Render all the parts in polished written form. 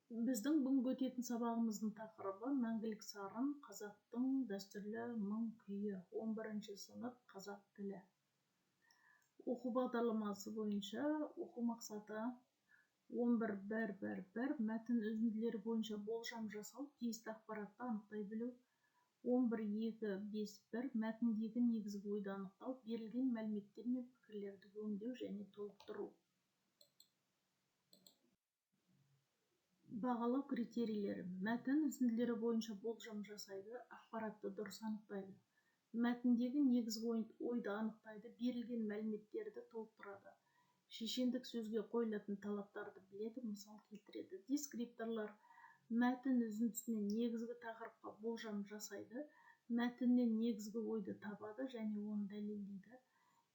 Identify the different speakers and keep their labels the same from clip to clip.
Speaker 1: Біздің бүгінгі өтетін сабағымыздың тақырыбы мәңгілік сарын, қазақтың дәстүрлі мың күйі, 11-ші сынып қазақ тілі. Оқу бағдарламасы бойынша оқу мақсаты 11.1.1.1 мәтін үзінділері бойынша болжам жасау, тиісті ақпаратты анықтай білу. 11.2.5.1 мәтіндегі негізгі ойды анықтау, берілген мәліметтер мен пікірлерді өңдеу және толықтыру. Бағалау критерийлері. Мәтін үзінділері бойынша болжам жасайды, ақпаратты дұрыс анықтайды. Мәтіндегі негізгі ойды анықтайды, берілген мәліметтерді толықтырады. Шешендік сөзге қойылатын талаптарды біледі, мысал келтіреді. Дескрипторлар мәтін үзіндісінен негізгі тақырыпқа болжам жасайды, мәтіннен негізгі ойды табады және оны дәлелдейді.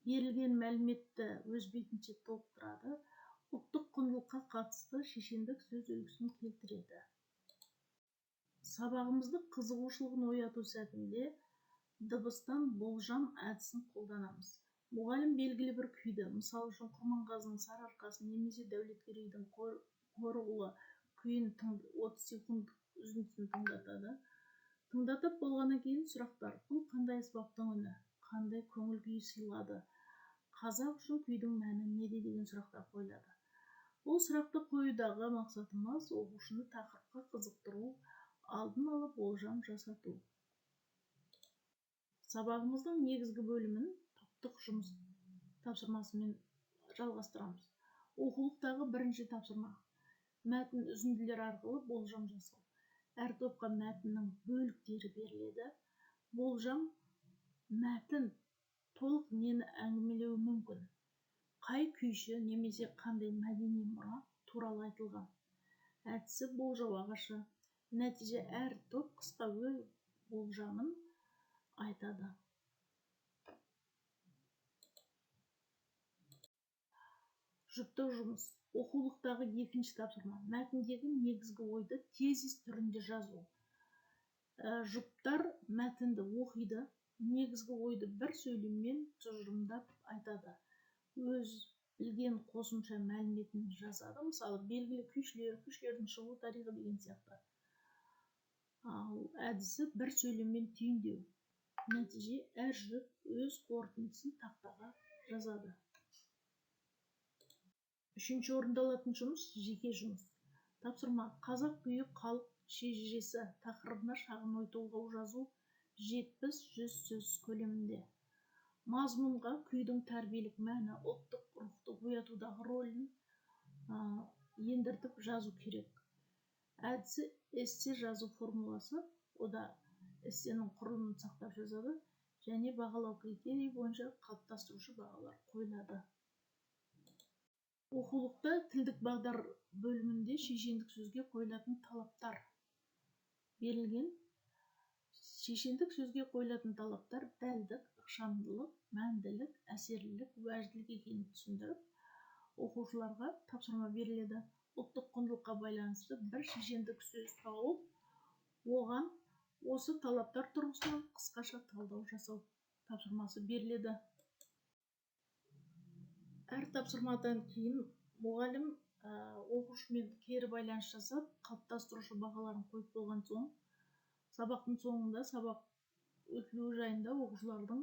Speaker 1: Берілген мәліметті өз бетінше толықтырады. Ұлттық құндылыққа қатысты шешендік сөз үлгісін келтіреді. Сабағымызды қызығушылығын ояту сәтінде дыбыстан болжам әдісін қолданамыз. Мұғалім белгілі бір күйді, мысалы үшін Құрманғазының Сарыарқасын немесе Дәулеткерейдің Қорығылы күйін 30 секунд үзіндісін тыңдатады. Тыңдатып болғаннан кейін сұрақтар: бұл қандай аспаптың үні, қандай көңіл күй сыйлады, қазақ үшін күйдің мәні неде деген сұрақтар қойылады. Бұл сұрақты қоюдағы мақсатымыз оқушыны тақырыпқа қызықтыру, алдын ала болжам жасату. Сабағымыздың негізгі бөлімін топтық жұмыс тапсырмасымен жалғастырамыз. Оқулықтағы бірінші тапсырма: мәтін үзінділері арқылы болжам жасау. Әр топқа мәтіннің бөліктері беріледі. Болжам: мәтін толық нені әңгімелеуі мүмкін, қай күйші немесе қандай мәдени мұра туралы айтылған. Әдісі болжау ағашы. Нәтиже: әр топ қысқа ой болжамын айтады. Жұптау жұмыс. Оқулықтағы екінші тапсырма: мәтіндегі негізгі ойды тезис түрінде жазу. Жұптар мәтінді оқиды, негізгі ойды бір сөйлеммен тұжырымдап айтады. Өз білген қосымша мәліметін жазады, мысалы белгілі күйшілердің шығу тарихы деген сияқты. Ал әдісі бір сөйлеммен түйіндеу. Нәтиже: әр жұп өз қорытындысын тақтаға жазады. Үшінші орындалатын жұмыс жеке жұмыс. Тапсырма: қазақ күйі халық шежіресі тақырыбына шағын ой толғау жазу 70-100 сөз көлемінде. Мазмұнға күйдің тәрбиелік мәні, ұлттық рухты оятудағы рөлін ендіртіп жазу керек. Әдісі эссе жазу формуласы, ода эссенің құрылымын сақтап жазады және бағалау критерийі бойынша қалыптастырушы бағалар қойылады. Оқулықта тілдік бағдар бөлімінде шешендік сөзге қойылатын талаптар берілген. Шешендік сөзге қойылатын талаптар дәлдік, ықшамдылық, мәнділік, әсерлілік, уәжділік екенін түсіндіріп, оқушыларға тапсырма беріледі. Ұлттық құндылыққа байланысты бір шешендік сөз тауып, оған осы талаптар тұрғысынан қысқаша талдау жасау тапсырмасы беріледі. Әр тапсырмадан кейін мұғалім оқушымен кері байланыс жасап, қалыптастырушы бағаларын қойып болған соң, сабақтың соңында сабақ өтілуі жайында оқушылардың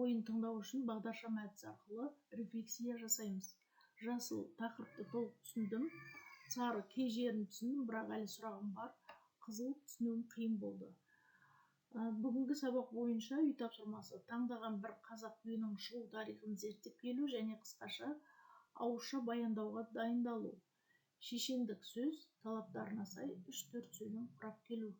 Speaker 1: ойын тыңдау үшін бағдаршам әдісі арқылы рефлексия жасаймыз. Жасыл: тақырыпты толық түсіндім. Сары: кей жерін түсіндім, бірақ әлі сұрағым бар. Қызыл: түсінуім қиын болды. Бүгінгі сабақ бойынша үй тапсырмасы: таңдаған бір қазақ күйінің шығу тарихын зерттеп келу және қысқаша ауызша баяндауға дайындалу. Шешендік сөз талаптарына сай 3-4 сөйлем құрап келу.